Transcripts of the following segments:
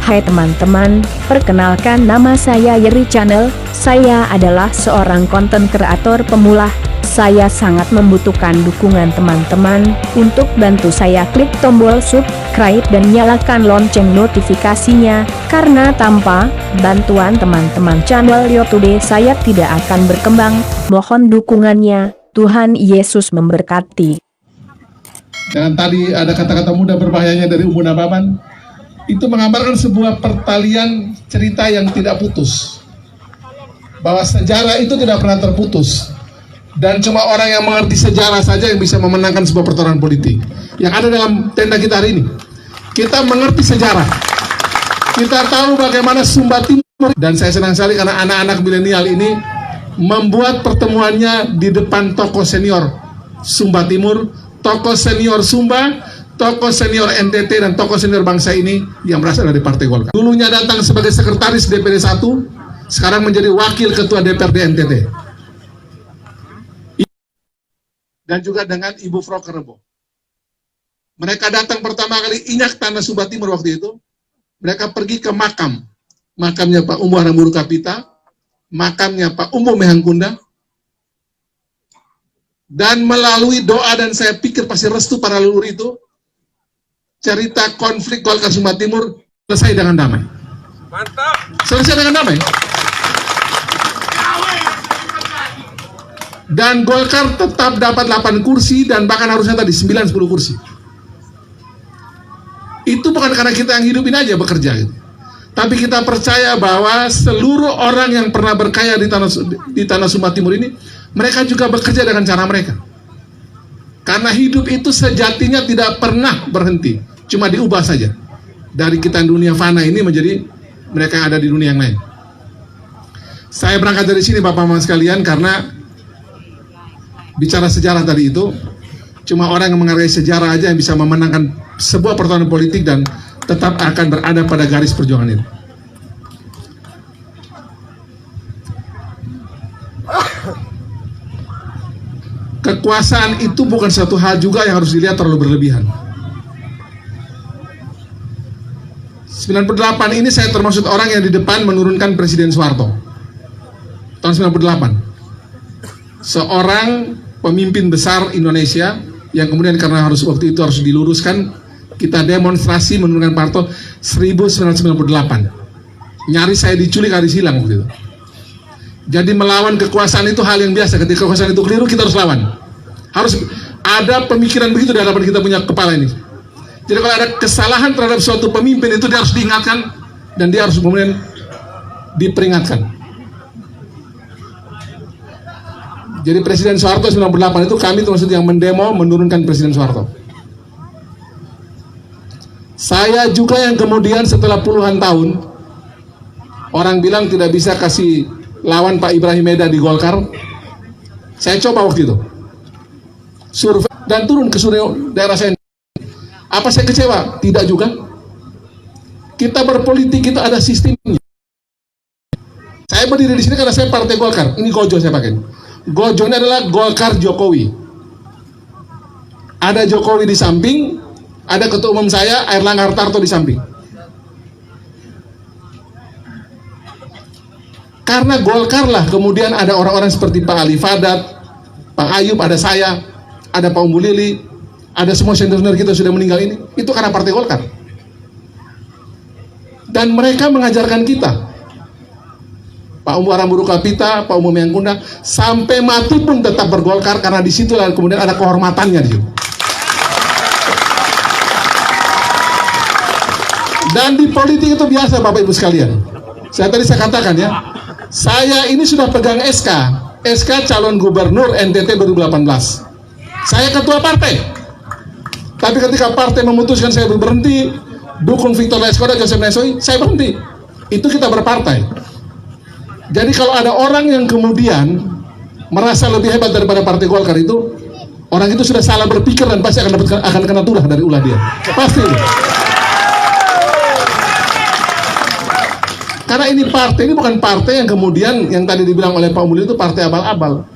Hai teman-teman, perkenalkan nama saya Yeri Channel. Saya adalah seorang konten kreator pemula. Saya sangat membutuhkan dukungan teman-teman untuk bantu saya klik tombol subscribe dan nyalakan lonceng notifikasinya, karena tanpa bantuan teman-teman channel YouTube saya tidak akan berkembang. Mohon dukungannya. Tuhan Yesus memberkati. Dan tadi ada kata-kata muda berbahayanya dari Umu Nababan. Itu menggambarkan sebuah pertalian cerita yang tidak putus, bahwa sejarah itu tidak pernah terputus, dan cuma orang yang mengerti sejarah saja yang bisa memenangkan sebuah pertarungan politik yang ada dalam tenda kita hari ini. Kita mengerti sejarah, kita tahu bagaimana Sumba Timur, dan saya senang sekali karena anak-anak milenial ini membuat pertemuannya di depan tokoh senior Sumba Timur, tokoh senior Sumba, tokoh senior NTT, dan tokoh senior bangsa ini yang berasal dari Partai Golkar. Dulunya datang sebagai sekretaris DPD 1, sekarang menjadi wakil ketua DPRD NTT. Dan juga dengan Ibu Froke Rebo. Mereka datang pertama kali injak tanah Sumba Timur waktu itu. Mereka pergi ke makamnya Pak Umbu Haramburu Kapita, makamnya Pak Umbu Mehangkunda, dan melalui doa, dan saya pikir pasti restu para leluhur itu, cerita konflik Golkar Sumba Timur selesai dengan damai. Mantap. Selesai dengan damai. Dan Golkar tetap dapat 8 kursi, dan bahkan harusnya tadi 9-10 kursi. Itu bukan karena kita yang hidupin aja bekerja gitu. Tapi kita percaya bahwa seluruh orang yang pernah berkaya di tanah Sumba Timur ini, mereka juga bekerja dengan cara mereka. Karena hidup itu sejatinya tidak pernah berhenti, cuma diubah saja. Dari kita dunia fana ini menjadi mereka yang ada di dunia yang lain. Saya berangkat dari sini Bapak-Bapak sekalian, karena bicara sejarah tadi itu, cuma orang yang menghargai sejarah aja yang bisa memenangkan sebuah pertarungan politik dan tetap akan berada pada garis perjuangan ini. Kekuasaan itu bukan satu hal juga yang harus dilihat terlalu berlebihan. 98 ini saya termasuk orang yang di depan menurunkan Presiden Soeharto. Tahun 98. Seorang pemimpin besar Indonesia yang kemudian karena waktu itu harus diluruskan, kita demonstrasi menurunkan Pak Harto 1998. Nyaris saya diculik hari silang waktu itu. Jadi melawan kekuasaan itu hal yang biasa. Ketika kekuasaan itu keliru, kita harus lawan. Harus ada pemikiran begitu di hadapan kita punya kepala ini. Jadi kalau ada kesalahan terhadap suatu pemimpin itu, dia harus diingatkan, dan dia harus kemudian diperingatkan. Jadi Presiden Soeharto 98 itu kami termasuk yang mendemo menurunkan Presiden Soeharto. Saya juga yang kemudian setelah puluhan tahun, orang bilang tidak bisa kasih lawan Pak Ibrahim Meda di Golkar. Saya coba waktu itu survei dan turun ke daerah saya. Apa saya kecewa? Tidak juga. Kita berpolitik itu ada sistemnya. Saya berdiri di sini karena saya Partai Golkar. Ini gojo saya pakai. Gojo ini adalah Golkar Jokowi. Ada Jokowi di samping, ada ketua umum saya Airlangga Hartarto di samping. Karena Golkar lah kemudian ada orang-orang seperti Pak Ali Fadat, Pak Ayub, ada saya, ada Pak Umbu Lili, ada semua senior-senior kita sudah meninggal ini. Itu karena Partai Golkar. Dan mereka mengajarkan kita. Pak Umbu Haramburu Kapita, Pak Umbu Mehangkunda, sampai mati pun tetap bergolkar, karena di situ kemudian ada kehormatannya di situ. Dan di politik itu biasa Bapak Ibu sekalian. Saya katakan ya, saya ini sudah pegang SK calon gubernur NTT 2018. Saya ketua partai. Tapi ketika partai memutuskan saya berhenti, dukung Victor Laiskoda, Joseph Nesoi, saya berhenti. Itu kita berpartai. Jadi kalau ada orang yang kemudian merasa lebih hebat daripada Partai Golkar, itu orang itu sudah salah berpikir dan pasti akan kena tulah dari ulah dia. Pasti. Karena ini partai, ini bukan partai yang kemudian yang tadi dibilang oleh Pak Umuli itu partai abal-abal.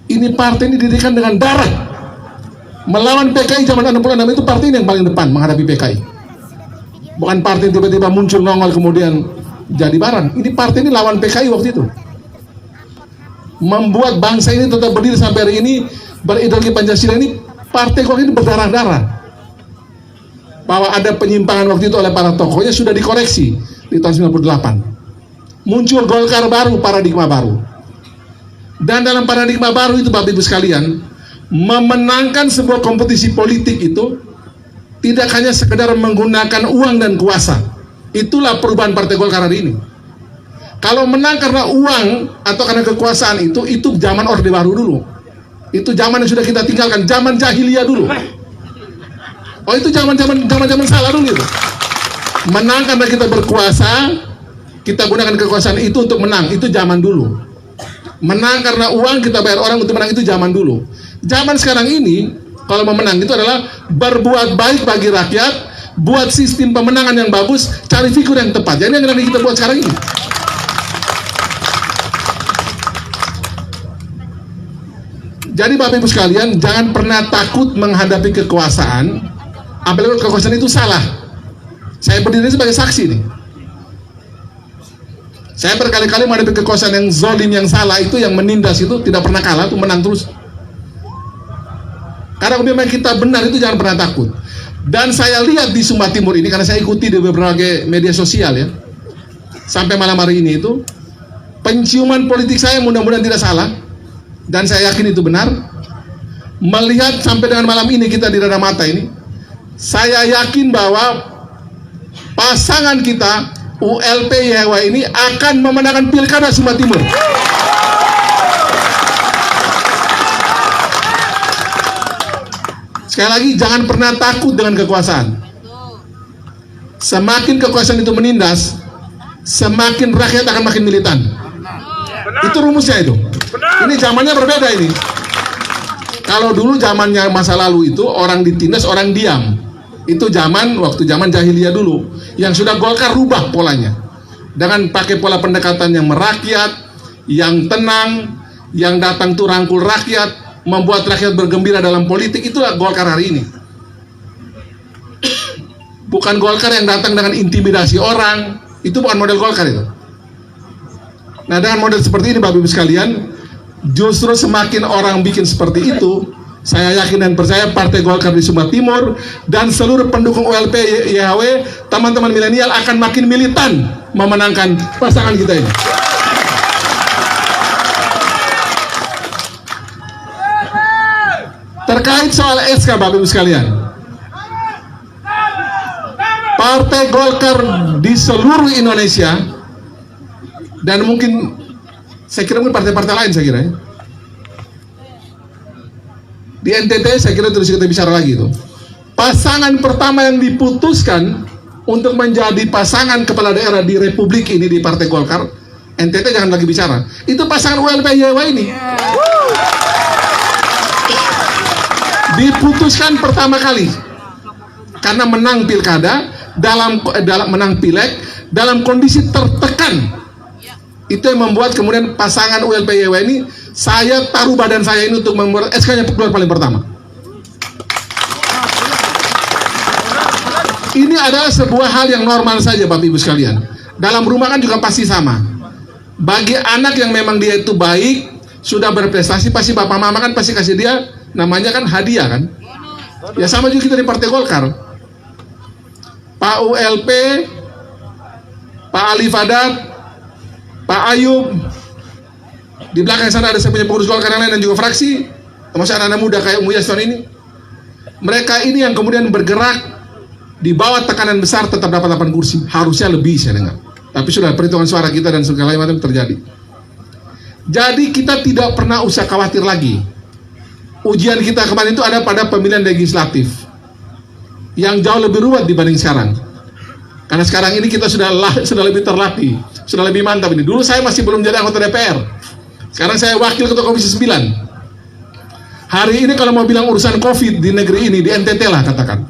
Ini partai ini didirikan dengan darah. Melawan PKI zaman 66 itu partai ini yang paling depan menghadapi PKI. Bukan partai tiba-tiba muncul nongol kemudian jadi barang. Ini partai ini lawan PKI waktu itu. Membuat bangsa ini tetap berdiri sampai hari ini, berideologi Pancasila ini, partai Golkar ini berdarah-darah. Bahwa ada penyimpangan waktu itu oleh para tokohnya sudah dikoreksi di tahun 98. Muncul Golkar baru, paradigma baru. Dan dalam paradigma baru itu Bapak Ibu sekalian, memenangkan sebuah kompetisi politik itu tidak hanya sekedar menggunakan uang dan kuasa. Itulah perubahan Partai Golkar hari ini. Kalau menang karena uang atau karena kekuasaan itu zaman Orde Baru dulu. Itu zaman yang sudah kita tinggalkan, zaman jahiliyah dulu. Oh, itu zaman salah dulu itu. Menang karena kita berkuasa, kita gunakan kekuasaan itu untuk menang, itu zaman dulu. Menang karena uang, kita bayar orang untuk menang, itu zaman dulu. Zaman sekarang ini, kalau mau menang itu adalah berbuat baik bagi rakyat, buat sistem pemenangan yang bagus, cari figur yang tepat. Jadi yang lagi kita buat sekarang ini. Jadi Bapak Ibu sekalian, jangan pernah takut menghadapi kekuasaan, apalagi kekuasaan itu salah. Saya berdiri sebagai saksi nih. Saya berkali-kali menghadapi kekuasaan yang zolim, yang salah itu, yang menindas itu, tidak pernah kalah, itu menang terus. Karena memang kita benar itu jangan pernah takut. Dan saya lihat di Sumba Timur ini, karena saya ikuti di berbagai media sosial ya, sampai malam hari ini itu, penciuman politik saya mudah-mudahan tidak salah, dan saya yakin itu benar. Melihat sampai dengan malam ini kita di Rada Mata ini, saya yakin bahwa pasangan kita ULP YHW ini akan memenangkan pilkada Sumba Timur. Sekali lagi, jangan pernah takut dengan kekuasaan. Semakin kekuasaan itu menindas, semakin rakyat akan makin militan. Itu rumusnya itu. Ini zamannya berbeda ini. Kalau dulu zamannya masa lalu itu orang ditindas, orang diam. Itu waktu zaman jahiliyah dulu, yang sudah Golkar rubah polanya dengan pakai pola pendekatan yang merakyat, yang tenang, yang datang tuh rangkul rakyat, membuat rakyat bergembira dalam politik. Itulah Golkar hari ini. Bukan Golkar yang datang dengan intimidasi orang. Itu bukan model Golkar itu. Nah, dengan model seperti ini Bapak Ibu sekalian, justru semakin orang bikin seperti itu, saya yakin dan percaya Partai Golkar di Sumba Timur dan seluruh pendukung ULP YHW, teman-teman milenial akan makin militan memenangkan pasangan kita ini. Terkait soal SK Bapak Ibu sekalian, Partai Golkar di seluruh Indonesia, dan mungkin saya kira mungkin partai-partai lain saya kira ya, di NTT saya kira terus kita bicara lagi itu. Pasangan pertama yang diputuskan untuk menjadi pasangan kepala daerah di Republik ini di Partai Golkar, NTT jangan lagi bicara. Itu pasangan ULP YHW ini. Diputuskan pertama kali karena menang pilkada, dalam menang pileg dalam kondisi tertekan. Itu yang membuat kemudian pasangan ULP YHW ini, saya taruh badan saya ini untuk membuat SK-nya keluar paling pertama. Ini adalah sebuah hal yang normal saja Bapak Ibu sekalian. Dalam rumah kan juga pasti sama. Bagi anak yang memang dia itu baik, sudah berprestasi, pasti bapak mama kan pasti kasih dia, namanya kan hadiah kan. Ya sama juga kita di Partai Golkar. Pak ULP, Pak Ali Fadat, Pak Ayub, di belakang sana ada saya punya pengurus Golkar yang lain dan juga fraksi, termasuk anak-anak muda kayak Umu Yaston ini. Mereka ini yang kemudian bergerak di bawah tekanan besar tetap dapat 8 kursi. Harusnya lebih saya dengar. Tapi sudah perhitungan suara kita dan segala macam terjadi. Jadi kita tidak pernah usah khawatir lagi. Ujian kita kemarin itu ada pada pemilihan legislatif yang jauh lebih ruwet dibanding sekarang. Karena sekarang ini kita sudah lebih terlatih, sudah lebih mantap ini. Dulu saya masih belum jadi anggota DPR. Sekarang saya wakil ketua Komisi 9. Hari ini kalau mau bilang urusan COVID di negeri ini, di NTT lah katakan.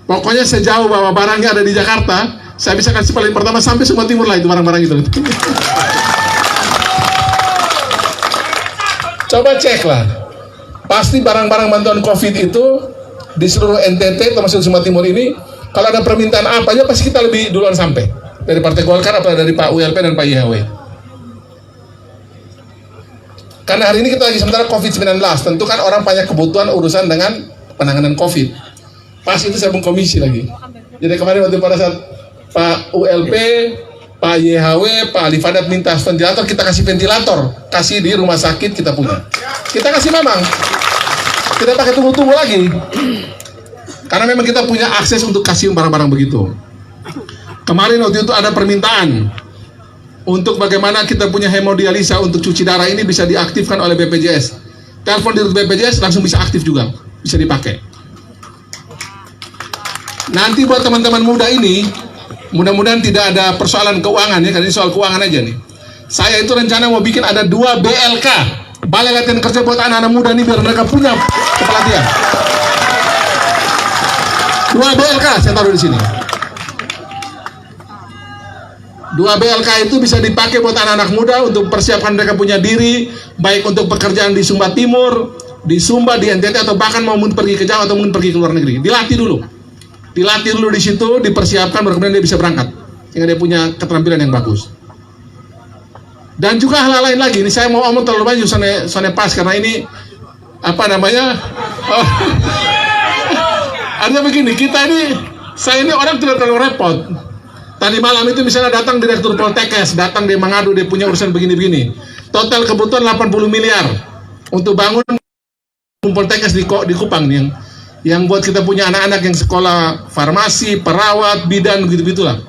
Pokoknya sejauh bahwa barangnya ada di Jakarta, saya bisa kasih paling pertama sampai Sumba Timur lah itu barang-barang itu. Coba cek lah. Pasti barang-barang bantuan COVID itu di seluruh NTT termasuk Sumba Timur ini Kalau ada permintaan apa aja pasti kita lebih duluan sampai dari Partai Golkar atau dari Pak ULP dan Pak YHW. Karena hari ini kita lagi sementara COVID-19, tentu kan orang banyak kebutuhan urusan dengan penanganan COVID. Pas itu saya komisi lagi. Jadi kemarin waktu pada saat Pak ULP, Pak YHW, Pak Alifadat minta ventilator, kita kasih ventilator, kasih di rumah sakit kita punya. Kita kasih memang, tidak pakai tunggu-tunggu lagi. Karena memang kita punya akses untuk kasih barang-barang begitu. Kemarin waktu itu ada permintaan untuk bagaimana kita punya hemodialisa untuk cuci darah ini bisa diaktifkan oleh BPJS. Telepon di BPJS langsung bisa aktif juga, bisa dipakai. Nanti buat teman-teman muda ini, mudah-mudahan tidak ada persoalan keuangan ya, karena ini soal keuangan aja nih. Saya itu rencana mau bikin ada 2 BLK, Balai Latihan Kerja buat anak-anak muda ini biar mereka punya kepelatihan. 2 BLK saya taruh di sini. 2 BLK itu bisa dipakai buat anak-anak muda untuk persiapkan mereka punya diri, baik untuk pekerjaan di Sumba Timur, di Sumba, di NTT, atau bahkan mau pergi ke Jawa atau mungkin pergi ke luar negeri. Dilatih dulu di situ, dipersiapkan, baru kemudian dia bisa berangkat, sehingga dia punya keterampilan yang bagus. Dan juga hal lain lagi, ini saya mau omong terlalu banyak, soalnya pas, karena ini, apa namanya, artinya begini, saya ini orang tidak terlalu repot. Tadi malam itu misalnya datang Direktur Poltekkes, datang dia mengadu dia punya urusan begini-begini. Total kebutuhan 80 miliar untuk bangun Poltekkes di Kupang nih, yang buat kita punya anak-anak yang sekolah farmasi, perawat, bidan, begitu-begitulah.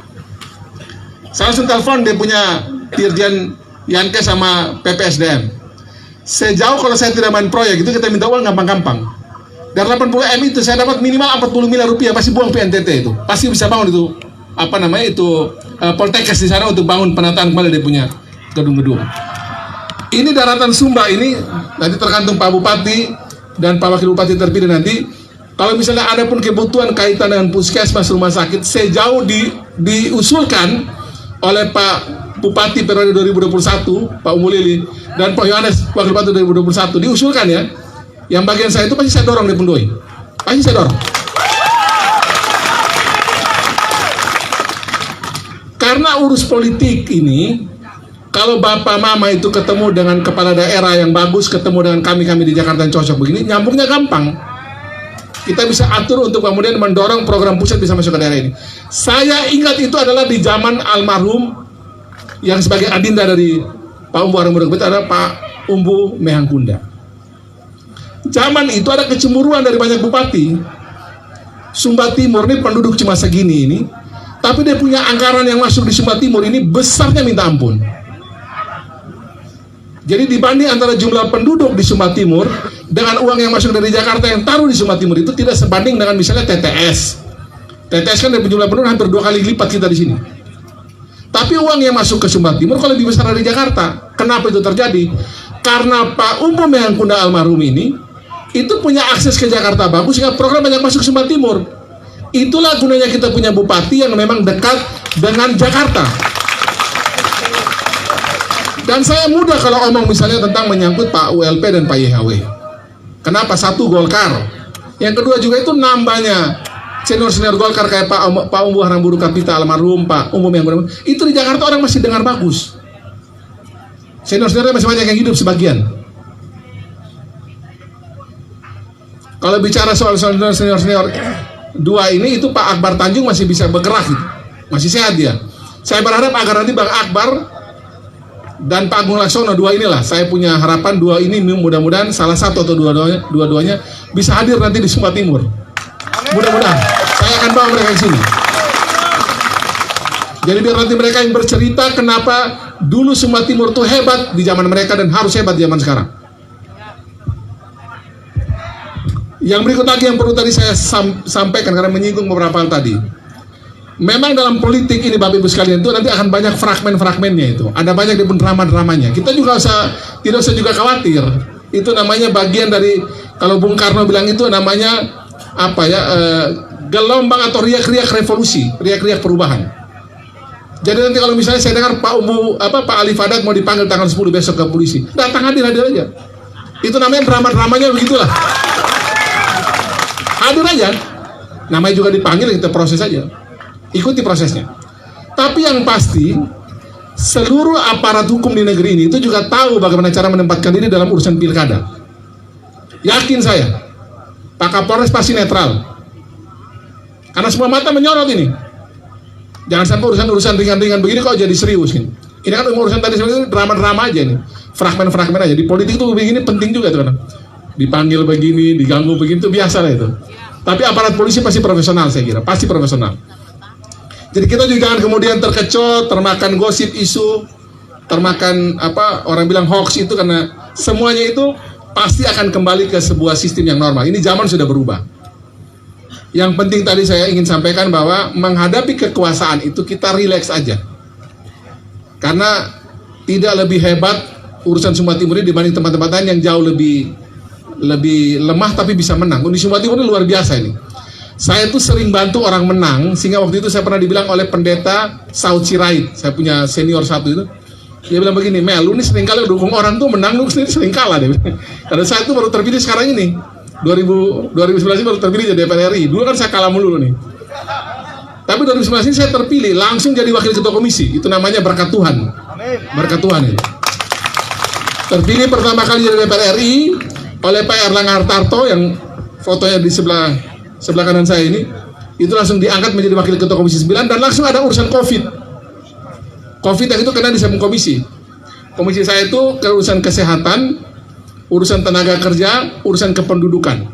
Saya langsung telepon dia punya Dirjen Yankes sama PPSDM. Sejauh kalau saya tidak main proyek itu kita minta uang gampang-gampang. Dari 80 M itu saya dapat minimal 40 miliar rupiah, pasti buang PNTT itu. Pasti bisa bangun itu Poltekkes di sana untuk bangun penataan kembali dia punya gedung-gedung. Ini daratan Sumba ini nanti tergantung Pak Bupati dan Pak Wakil Bupati terpilih nanti. Kalau misalnya ada pun kebutuhan kaitan dengan puskesmas, rumah sakit, sejauh diusulkan oleh Pak Bupati periode 2021, Pak Umulili, dan Pak Yohanes Wakil Bupati 2021 diusulkan ya. Yang bagian saya itu pasti saya dorong di Pendoi. Pasti saya dorong. Karena urus politik ini, kalau bapak mama itu ketemu dengan kepala daerah yang bagus, ketemu dengan kami di Jakarta yang cocok begini, nyambungnya gampang. Kita bisa atur untuk kemudian mendorong program pusat bisa masuk ke daerah ini. Saya ingat itu adalah di zaman almarhum yang sebagai adinda dari Pak Umbu Harangburuk, itu ada Pak Umbu Mehangkunda. Zaman itu ada kecemburuan dari banyak bupati. Sumba Timur ini penduduk cuma segini ini, tapi dia punya anggaran yang masuk di Sumba Timur ini besarnya minta ampun. Jadi dibanding antara jumlah penduduk di Sumba Timur dengan uang yang masuk dari Jakarta yang taruh di Sumba Timur itu tidak sebanding dengan misalnya TTS. TTS kan dari jumlah penduduk hampir 2 kali lipat kita di sini. Tapi uang yang masuk ke Sumba Timur kalau lebih besar dari Jakarta. Kenapa itu terjadi? Karena Pak Umbu Mehangkunda almarhum ini itu punya akses ke Jakarta bagus sehingga program banyak masuk ke Sumba Timur. Itulah gunanya kita punya bupati yang memang dekat dengan Jakarta. Dan saya mudah kalau omong misalnya tentang menyangkut Pak ULP dan Pak YHW. Kenapa? Satu, Golkar. Yang kedua juga itu nambahnya senior-senior Golkar kayak Pak Umbu Harangburuk Kapita almarhum, Pak Umbu Mehangkunda. Itu di Jakarta orang masih dengar bagus. Senior-seniornya masih banyak yang hidup sebagian. Kalau bicara soal senior-senior dua ini, itu Pak Akbar Tanjung masih bisa bergerak gitu. Masih sehat dia. Saya berharap agar nanti Bang Akbar dan Pak Agung Laksono, dua inilah saya punya harapan, dua ini mudah-mudahan salah satu atau dua-duanya bisa hadir nanti di Sumba Timur. Mudah-mudahan saya akan bawa mereka ke sini. Jadi biar nanti mereka yang bercerita kenapa dulu Sumba Timur itu hebat di zaman mereka dan harus hebat di zaman sekarang. Yang berikut lagi yang perlu tadi saya sampaikan karena menyinggung beberapa hal tadi. Memang dalam politik ini Bapak Ibu sekalian itu nanti akan banyak fragmen-fragmennya itu. Ada banyak di pun drama-dramanya. Kita juga tidak usah juga khawatir. Itu namanya bagian dari, kalau Bung Karno bilang itu namanya apa ya, gelombang atau riak-riak revolusi, riak-riak perubahan. Jadi nanti kalau misalnya saya dengar Pak Alifadat mau dipanggil tanggal 10 besok ke polisi, datang hadir aja. Itu namanya drama-dramanya begitulah. Hadir aja. Namanya juga dipanggil, kita proses aja, ikuti prosesnya. Tapi yang pasti, seluruh aparat hukum di negeri ini itu juga tahu bagaimana cara menempatkan diri dalam urusan pilkada. Yakin saya, Pak Kapolres pasti netral, karena semua mata menyorot ini. Jangan sampai urusan-urusan ringan-ringan begini kok jadi serius ini. Ini kan urusan tadi sebenarnya drama-drama aja nih, fragmen-fragmen aja. Di politik tuh begini penting juga tuh kan. Dipanggil begini, diganggu begini tuh biasa lah itu. Tapi aparat polisi pasti profesional, saya kira, pasti profesional. Jadi kita juga jangan kemudian terkecoh, termakan gosip isu, termakan apa orang bilang hoax itu, karena semuanya itu pasti akan kembali ke sebuah sistem yang normal. Ini zaman sudah berubah. Yang penting tadi saya ingin sampaikan bahwa menghadapi kekuasaan itu kita rileks aja. Karena tidak lebih hebat urusan Sumba Timur ini dibanding tempat-tempat lain yang jauh lebih lemah tapi bisa menang. Di Sumba Timur ini luar biasa ini. Saya tuh sering bantu orang menang, sehingga waktu itu saya pernah dibilang oleh pendeta Saud Sirait, saya punya senior satu itu, dia bilang begini, Mel, lu nih sering kali dukung orang tuh menang, lu sendiri sering kalah deh. Karena saya tuh baru terpilih sekarang ini, 2011 ini baru terpilih jadi DPR RI. Dulu kan saya kalah mulu nih. Tapi 2019 ini saya terpilih langsung jadi wakil ketua komisi. Itu namanya berkat Tuhan. Berkat Tuhan itu. Terpilih pertama kali jadi DPR RI oleh Pak Erlangga Hartarto yang fotonya di sebelah kanan saya ini. Itu langsung diangkat menjadi wakil ketua komisi 9 dan langsung ada urusan COVID. COVID yang itu kena di samping komisi. Komisi saya itu urusan kesehatan, urusan tenaga kerja, urusan kependudukan.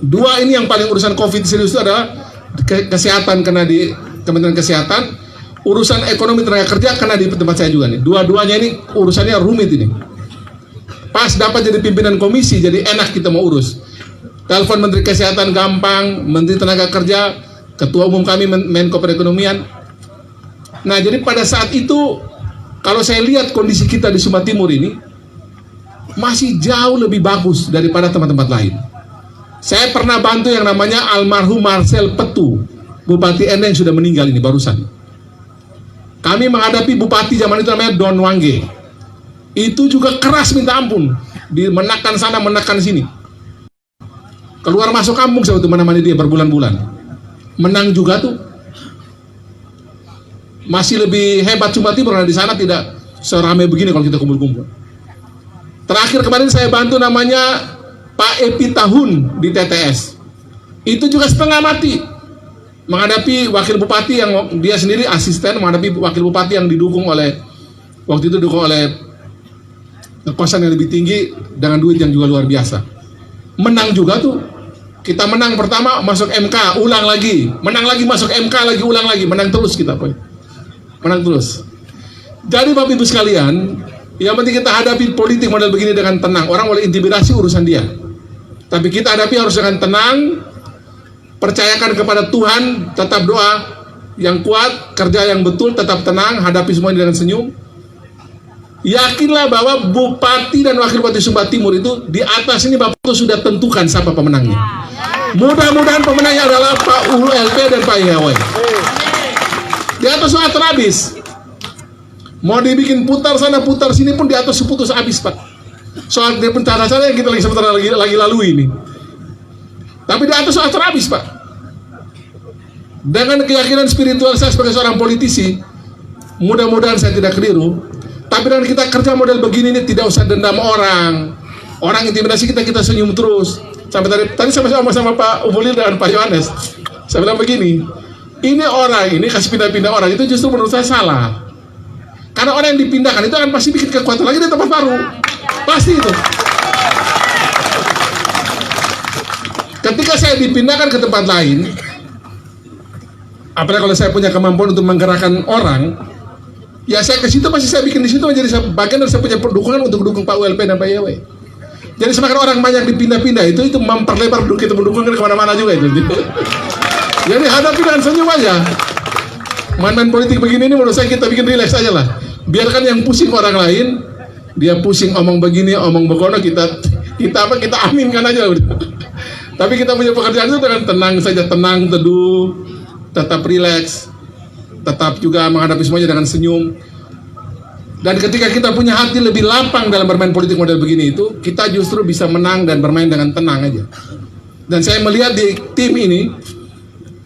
Dua ini yang paling urusan COVID serius itu adalah kesehatan kena di Kementerian Kesehatan, urusan ekonomi tenaga kerja kena di tempat saya juga nih. Dua-duanya ini urusannya rumit ini. Pas dapat jadi pimpinan komisi, jadi enak kita mau urus. Telepon Menteri Kesehatan gampang, Menteri Tenaga Kerja, Ketua Umum kami Menko Perekonomian. Nah, jadi pada saat itu kalau saya lihat kondisi kita di Sumba Timur ini masih jauh lebih bagus daripada tempat-tempat lain. Saya pernah bantu yang namanya almarhum Marcel Petu, Bupati Ende yang sudah meninggal ini barusan. Kami menghadapi bupati zaman itu namanya Don Wangge. Itu juga keras minta ampun, menekan sana menekan sini. Keluar masuk kampung saya waktu menemani dia berbulan-bulan. Menang juga tuh. Masih lebih hebat Sumba Timur karena di sana tidak seramai begini kalau kita kumpul-kumpul. Terakhir kemarin saya bantu namanya Pak Epi Tahun di TTS. Itu juga setengah mati menghadapi wakil bupati yang dia sendiri asisten, menghadapi wakil bupati yang didukung oleh waktu itu didukung oleh kekuasaan yang lebih tinggi dengan duit yang juga luar biasa. Menang juga tuh. Kita menang pertama masuk MK, ulang lagi, menang lagi masuk MK lagi, ulang lagi, menang terus kita, Pak. Menang terus. Jadi Bapak Ibu sekalian, yang penting kita hadapi politik model begini dengan tenang. Orang boleh intimidasi urusan dia, tapi kita hadapi harus dengan tenang. Percayakan kepada Tuhan, tetap doa yang kuat, kerja yang betul, tetap tenang, hadapi semuanya dengan senyum. Yakinlah bahwa Bupati dan Wakil Bupati Sumba Timur itu di atas ini Bapak itu sudah tentukan siapa pemenangnya. Mudah-mudahan pemenangnya adalah Pak ULP dan Pak Yahweh. Di atas sudah terhabis. Mau dibikin putar sana putar sini pun di atas putus habis, Pak. Soal di bencana sana yang kita lagi sebentar lagi lalui ini. Tapi di atas sudah terhabis, Pak. Dengan keyakinan spiritual saya sebagai seorang politisi, mudah-mudahan saya tidak keliru. Tapi dengan kita kerja model begini ini tidak usah dendam orang. Orang intimidasi kita senyum terus. Sampai tadi sama Pak Ubulil dan Pak Yohanes. Saya bilang begini, ini orang ini kasih pindah-pindah orang itu justru menurut saya salah. Karena orang yang dipindahkan itu akan pasti bikin kekuatan lagi di tempat baru. Pasti itu. Ketika saya dipindahkan ke tempat lain, apalagi kalau saya punya kemampuan untuk menggerakkan orang, ya saya ke situ pasti saya bikin di situ menjadi bagian dari saya punya dukungan untuk dukung Pak ULP dan Pak Yahweh. Jadi semakin orang banyak dipindah-pindah itu memperlebar kita mendukungkan kemana-mana juga itu. Jadi hadapi dengan senyum aja. Main-main politik begini ini menurut saya kita bikin relax aja lah. Biarkan yang pusing orang lain, dia pusing omong begini, omong begono, kita aminkan aja. Tapi kita punya pekerjaan itu dengan tenang saja, tenang, teduh, tetap relax, tetap juga menghadapi semuanya dengan senyum. Dan ketika kita punya hati lebih lapang dalam bermain politik model begini itu, kita justru bisa menang dan bermain dengan tenang aja. Dan saya melihat di tim ini,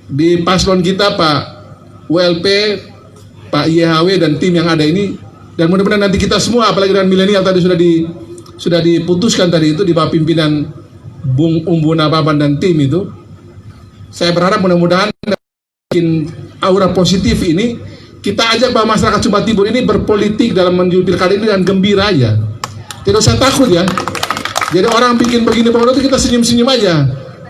di paslon kita Pak WLP, Pak YHW dan tim yang ada ini, dan mudah-mudahan nanti kita semua, apalagi dengan milenial tadi sudah diputuskan tadi itu di bawah pimpinan Bung Umbu Nababan dan tim itu. Saya berharap mudah-mudahan bikin aura positif ini, kita ajak bahwa masyarakat Sumba Timur ini berpolitik dalam menuju pilkada ini dengan gembira aja. Tidak usah takut ya. Jadi orang bikin begini Pak itu kita senyum-senyum aja.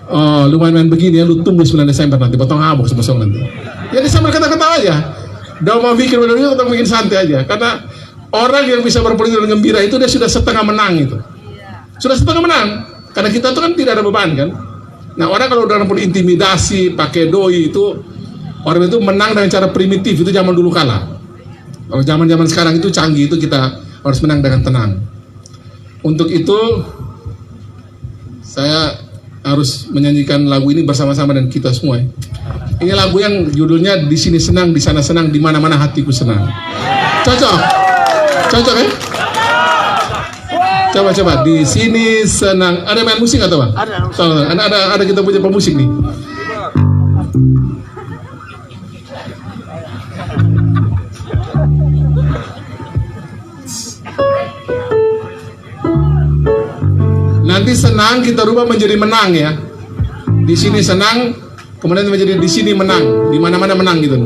Oh, lumayan begini ya, lu tunggu 9 Desember nanti, potong habuk semua nanti. Jadi sambil kata-kata aja. Udah mau bikin benar-benar atau bikin santai aja. Karena orang yang bisa berpolitik dengan gembira itu dia sudah setengah menang itu. Sudah setengah menang. Karena kita itu kan tidak ada beban kan. Nah orang kalau dalam intimidasi, pakai doi itu, orang itu menang dengan cara primitif, itu zaman dulu kalah. Kalau zaman-zaman sekarang itu canggih, itu kita harus menang dengan tenang. Untuk itu saya harus menyanyikan lagu ini bersama-sama dengan kita semua. Ini lagu yang judulnya Di Sini Senang, Di Sana Senang, Di Mana-Mana Hatiku Senang. Cocok? Cocok ya? Coba di sini senang. Ada main musik atau Bang? Ada kita punya pemusik nih. Nanti senang kita rubah menjadi menang ya. Di sini senang, kemudian menjadi di sini menang, di mana-mana menang gitu.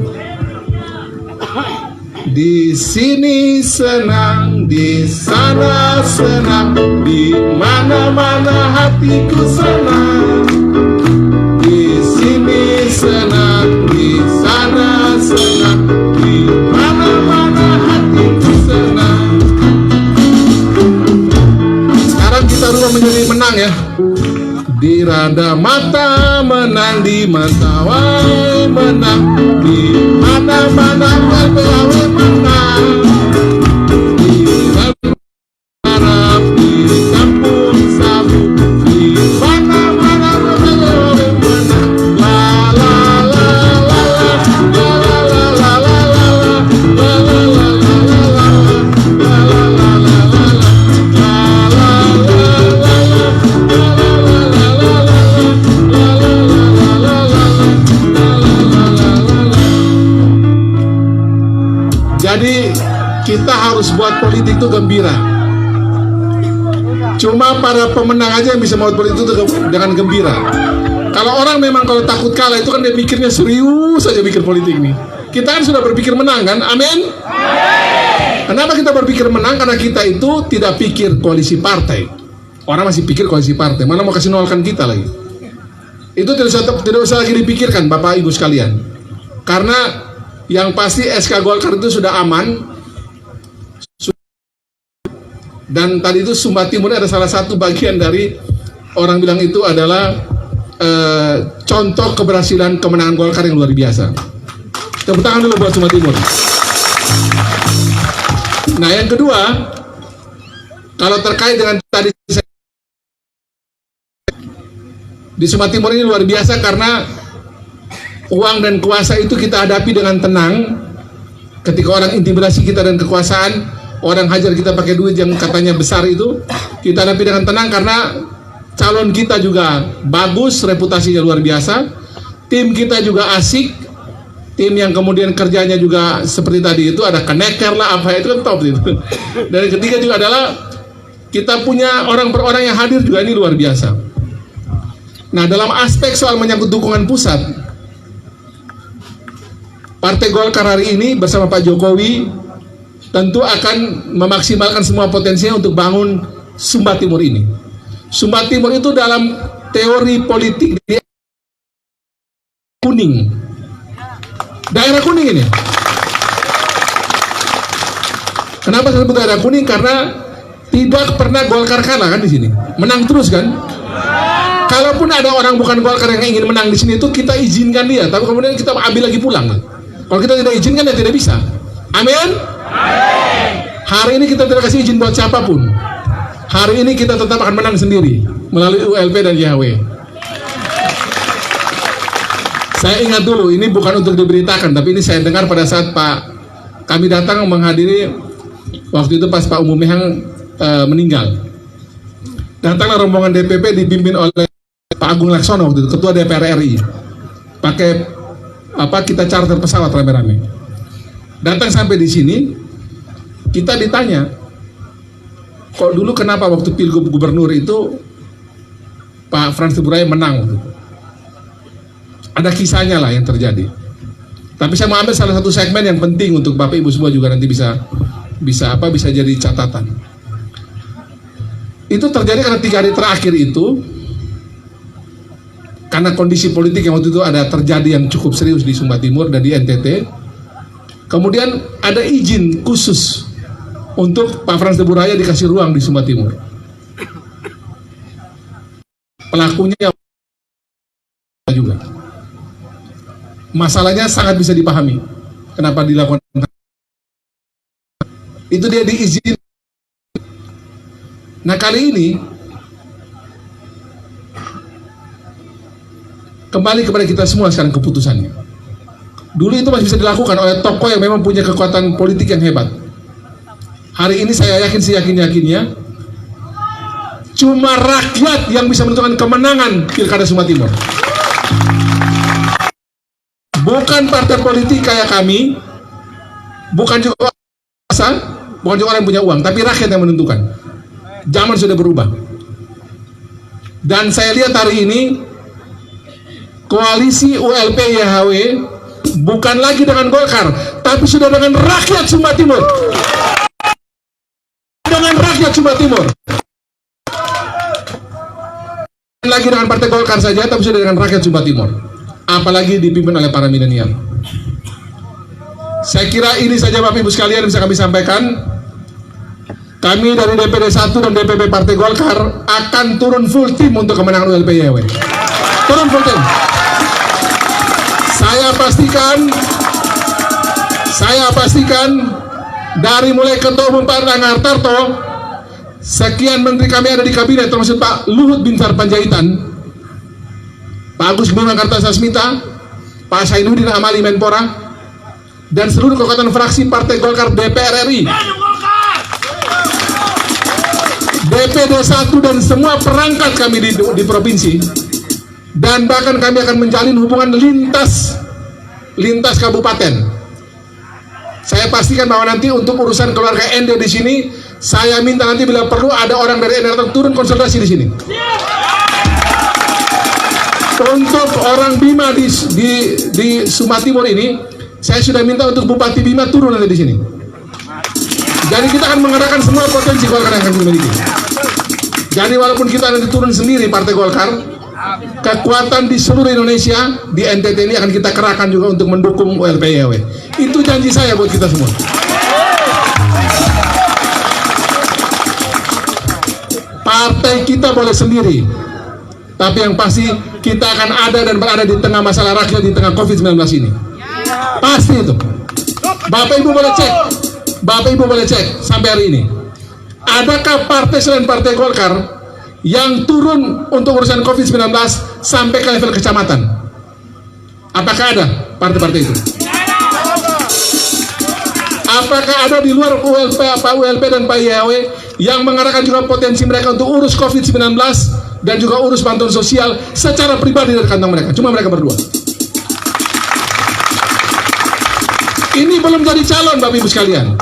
Di sini senang, di sana senang, di mana-mana hatiku senang. Di sini senang, di sana senang, di mana-mana hatiku senang. Sekarang kita rubah menjadi menang ya. Di rada mata menang, di mata wai menang, di mana-mana wai menang, di harap di kampung sabu, di mana-mana wai menang. La la la la la la la la la la la Jadi kita harus buat politik itu gembira. Cuma para pemenang aja yang bisa membuat politik itu dengan gembira. Kalau orang memang kalau takut kalah itu kan dia mikirnya serius saja pikir politik nih. Kita kan sudah berpikir menang kan, amin? Kenapa kita berpikir menang? Karena kita itu tidak pikir koalisi partai. Orang masih pikir koalisi partai, mana mau kasih nolkan kita lagi. Itu tidak usah lagi dipikirkan Bapak Ibu sekalian. Karena yang pasti SK Golkar itu sudah aman. Dan tadi itu Sumba Timur ada salah satu bagian dari orang bilang itu adalah contoh keberhasilan kemenangan Golkar yang luar biasa. Tepuk tangan dulu buat Sumba Timur. Nah yang kedua, kalau terkait dengan tadi di Sumba Timur ini luar biasa karena uang dan kuasa itu kita hadapi dengan tenang. Ketika orang intimidasi kita dan kekuasaan, orang hajar kita pakai duit yang katanya besar itu, kita hadapi dengan tenang karena calon kita juga bagus, reputasinya luar biasa, tim kita juga asik, tim yang kemudian kerjanya juga seperti tadi itu ada keneker lah apa itu kan top itu. Dan yang ketiga juga adalah kita punya orang per orang yang hadir juga ini luar biasa. Nah dalam aspek soal menyangkut dukungan pusat, Partai Golkar hari ini bersama Pak Jokowi tentu akan memaksimalkan semua potensinya untuk bangun Sumba Timur ini. Sumba Timur itu dalam teori politik di kuning, daerah kuning ini. Kenapa saya sebut daerah kuning? Karena tidak pernah Golkar kalah kan di sini, menang terus kan. Kalaupun ada orang bukan Golkar yang ingin menang di sini itu kita izinkan dia, tapi kemudian kita ambil lagi pulang. Kalau kita tidak izinkan ya tidak bisa. Amin. Hari ini kita tidak kasih izin buat siapapun. Hari ini kita tetap akan menang sendiri melalui ULP dan YHW. Saya ingat dulu, ini bukan untuk diberitakan, tapi ini saya dengar pada saat kami datang menghadiri waktu itu pas Pak Umum Mehang meninggal. Datanglah rombongan DPP dipimpin oleh Pak Agung Laksono waktu itu, Ketua DPR RI. Pakai kita charter pesawat rame-rame. Datang sampai di sini, kita ditanya, kok dulu kenapa waktu pilgub gubernur itu Pak Frans Teburaya menang? Ada kisahnya lah yang terjadi. Tapi saya mau ambil salah satu segmen yang penting untuk Bapak Ibu semua juga nanti bisa jadi catatan. Itu terjadi karena 3 hari terakhir itu, karena kondisi politik yang waktu itu ada terjadi yang cukup serius di Sumba Timur dan di NTT. Kemudian ada izin khusus untuk Pak Frans Teburaya dikasih ruang di Sumba Timur. Pelakunya juga. Masalahnya sangat bisa dipahami. Kenapa dilakukan? Itu dia diizin. Nah kali ini kembali kepada kita semua sekarang keputusannya. Dulu itu masih bisa dilakukan oleh tokoh yang memang punya kekuatan politik yang hebat. Hari ini saya yakin seyakin-yakinnya cuma rakyat yang bisa menentukan kemenangan Pilkada Sumba Timur. Bukan partai politik kayak kami, bukan juga orang yang punya uang, tapi rakyat yang menentukan. Zaman sudah berubah. Dan saya lihat hari ini koalisi ULP YHW bukan lagi dengan Golkar, tapi sudah dengan rakyat Sumba Timur. Dengan rakyat Sumba Timur. Bukan lagi dengan partai Golkar saja, tapi sudah dengan rakyat Sumba Timur. Apalagi dipimpin oleh para milenial. Saya kira ini saja Bapak Ibu sekalian bisa kami sampaikan. Kami dari DPD 1 dan DPP Partai Golkar akan turun full tim untuk kemenangan ULP YHW. Turun full tim. Saya pastikan dari mulai Ketua Umum Pak Erlangga Hartarto, sekian menteri kami ada di kabinet, termasuk Pak Luhut Binsar Panjaitan, Pak Agus Bima Kartasasmita, Pak Sainuddin Amali Menpora, dan seluruh kekuatan fraksi Partai Golkar DPR RI, DPD 1 dan semua perangkat kami di provinsi, dan bahkan kami akan menjalin hubungan lintas kabupaten. Saya pastikan bahwa nanti untuk urusan keluarga ND di sini, saya minta nanti bila perlu ada orang dari ND datang turun konsultasi di sini. Untuk orang Bima di Sumba Timur ini, saya sudah minta untuk Bupati Bima turun nanti di sini. Jadi kita akan mengerahkan semua potensi Golkar yang akan dimiliki. Jadi walaupun kita nanti turun sendiri Partai Golkar, kekuatan di seluruh Indonesia di NTT ini akan kita kerahkan juga untuk mendukung ULP YHW. Itu janji saya buat kita semua. Partai kita boleh sendiri, tapi yang pasti kita akan ada dan berada di tengah masalah rakyat, di tengah COVID-19 ini. Pasti itu. Bapak Ibu boleh cek sampai hari ini. Adakah partai selain Partai Golkar yang turun untuk urusan COVID-19 sampai ke level kecamatan? Apakah ada partai-partai itu? Apakah ada di luar ULP dan Pak YHW yang mengarahkan juga potensi mereka untuk urus COVID-19 dan juga urus bantuan sosial secara pribadi dari kantong mereka? Cuma mereka berdua. Ini belum jadi calon Bapak Ibu sekalian,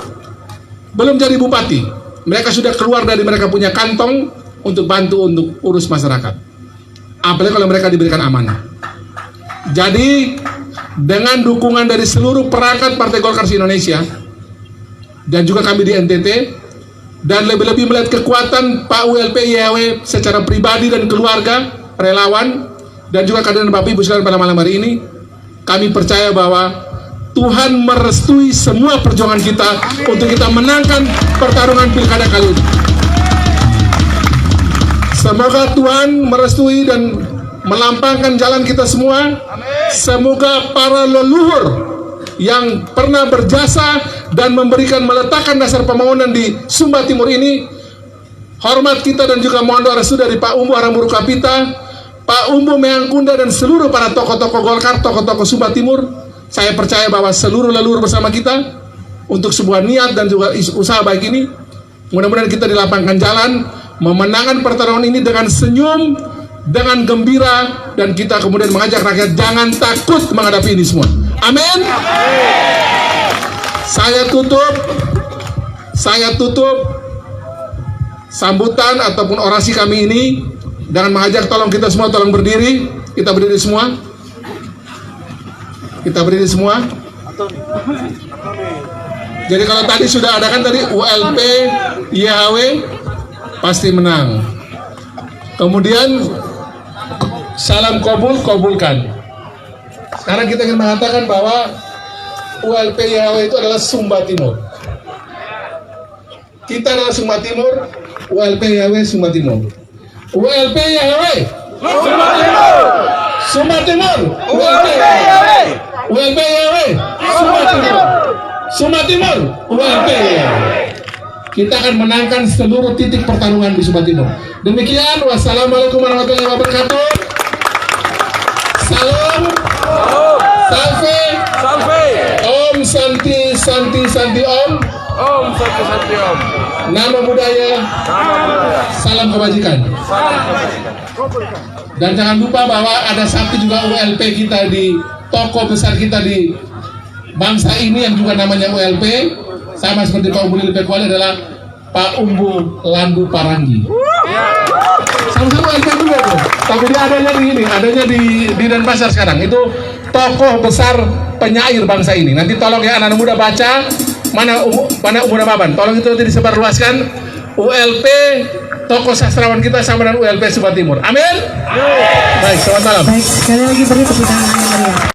belum jadi bupati. Mereka sudah keluar dari mereka punya kantong untuk bantu untuk urus masyarakat. Apalagi kalau mereka diberikan amanah. Jadi dengan dukungan dari seluruh perangkat Partai Golkar se-Indonesia dan juga kami di NTT, dan lebih-lebih melihat kekuatan Pak ULP YHW secara pribadi dan keluarga, relawan, dan juga kehadiran Bapak Ibu sekalian pada malam hari ini, kami percaya bahwa Tuhan merestui semua perjuangan kita untuk kita menangkan pertarungan pilkada kali ini. Semoga Tuhan merestui dan melampangkan jalan kita semua. Semoga para leluhur yang pernah berjasa dan meletakkan dasar pembangunan di Sumba Timur ini, hormat kita dan juga mohon doa restu dari Pak Umbu Haramburu Kapita, Pak Umbu Meangkunda, dan seluruh para tokoh-tokoh Golkar, tokoh-tokoh Sumba Timur. Saya percaya bahwa seluruh leluhur bersama kita untuk sebuah niat dan juga usaha baik ini, mudah-mudahan kita dilapangkan jalan memenangkan pertarungan ini dengan senyum, dengan gembira, dan kita kemudian mengajak rakyat jangan takut menghadapi ini semua. Amin. Saya tutup sambutan ataupun orasi kami ini dengan mengajak tolong kita semua tolong berdiri. Kita berdiri semua. Kita berdiri semua. Jadi kalau tadi sudah ada kan tadi ULP YHW pasti menang. Kemudian salam kabulkan. Sekarang kita ingin mengatakan bahwa ULP YHW itu adalah Sumba Timur. Kita adalah Sumba Timur, ULP YHW Sumba Timur. ULP YHW Sumba Timur. Sumba Timur. ULP YHW. ULP YHW Sumba Timur. Sumba Timur. ULP YHW. Kita akan menangkan seluruh titik pertarungan di Sumba Timur. Demikian, wassalamualaikum warahmatullahi wabarakatuh. Salam. Salve. Om Santi Om. Om Santi Om. Nama budaya. Salam kebajikan. Dan jangan lupa bahwa ada satu juga ULP kita di toko besar kita di bangsa ini yang juga namanya ULP, sama seperti Pak Umbu Lili Kuali, adalah Pak Umbu Landu Paranggi. Sama-sama ULP juga tuh. Tapi dia adanya di Denpasar sekarang. Itu tokoh besar penyair bangsa ini. Nanti tolong ya anak-anak muda baca mana Umbu Nababan. Tolong itu nanti disebarluaskan. ULP tokoh sastrawan kita sama dengan ULP Sumba Timur. Amin. Baik, selamat malam. Baik, sekali lagi beri tepuk tangan yang meriah.